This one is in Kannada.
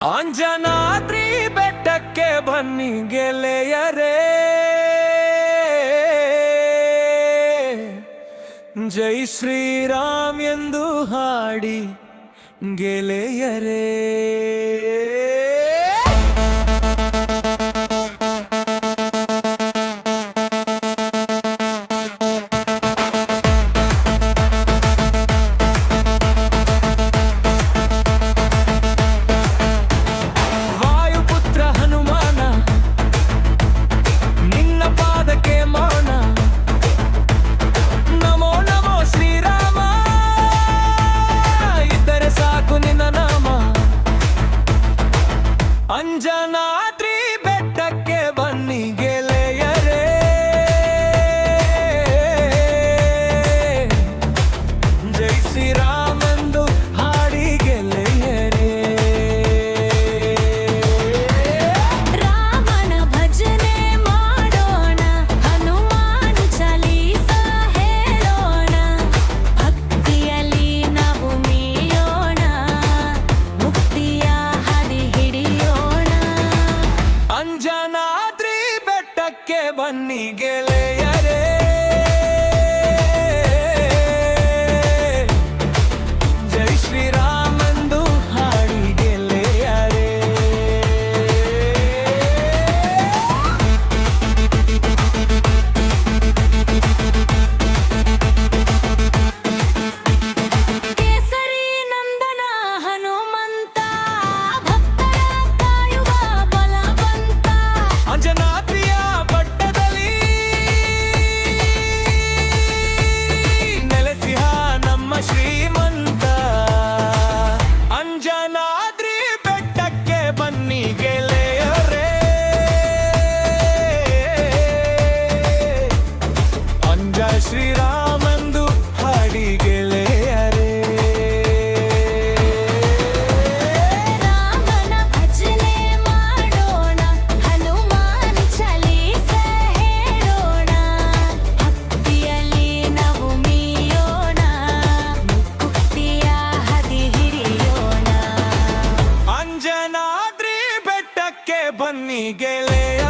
ಅಂಜನಾದ್ರಿ ಬೆಟ್ಟಕ್ಕೆ ಬನ್ನಿ ಗೆಳೆಯರೇ, ಜೈ ಶ್ರೀರಾಮ್ ಎಂದು ಹಾಡಿ ಗೆಳೆಯರೇ. ಅಂಜನಾದ್ರಿ ಬೆಟ್ಟಕ್ಕೆ ಬನ್ನಿ ಗೆಳೆಯರೇ, ಜೈ ಶ್ರೀರಾಮ್ ಎಂದು ಹಾಡಿ ಗೆಳೆಯರೇ. ರಾಮನ ಭಜನೆ ಮಾಡೋಣ, ಹನುಮಾನ್ ಚಾಲೀಸ ಹೇಳೋಣ, ಭಕ್ತಿಯಲ್ಲಿ ನಾವು ಮೀಯೋಣ, ಮುಕ್ತಿಯ ಹಾದಿ ಹಿಡಿಯೋಣ. ಅಂಜನಾದ್ರಿ ಬೆಟ್ಟಕ್ಕೆ ಬನ್ನಿ ಗೆಳೆಯರೇ, ಜೈ ಶ್ರೀರಾಮ್ ಎಂದು ಹಾಡಿ ಗೆಳೆಯರೇ. ಕೇಸರಿ ನಂದನ ಹನುಮಂತ, ಭಕ್ತರ ಕಾಯುವ ಬಲವಂತ. ಅಂಜನಾದ್ರಿಯ ಬೆಟ್ಟದಲ್ಲಿ ನೆಲೆಸಿಹ ನಮ್ಮ ಶ್ರೀಮಂತ. ಅಂಜನಾದ್ರಿ ಬೆಟ್ಟಕ್ಕೆ ಬನ್ನಿ ಗೆಳೆಯರೇ, ಅಂಜ ಶ್ರೀರಾಮಂದು ಹಾಡಿ ಗೆಳೆಯರೇ. ರಾಮನ ಭಜನೆ ಮಾಡೋಣ, ಹನುಮಾನ್ ಚಾಲೀಸ ಹೇಳೋಣ, ಭಕ್ತಿಯಲ್ಲಿ ನಾವು ಮೀಯೋಣ, ಮುಕ್ತಿಯ ಹಾದಿ ಹಿಡಿಯೋಣ. ಅಂಜನಾದ್ರಿ ಬೆಟ್ಟಕ್ಕೆ ಬನ್ನಿ ಗೆಳೆಯ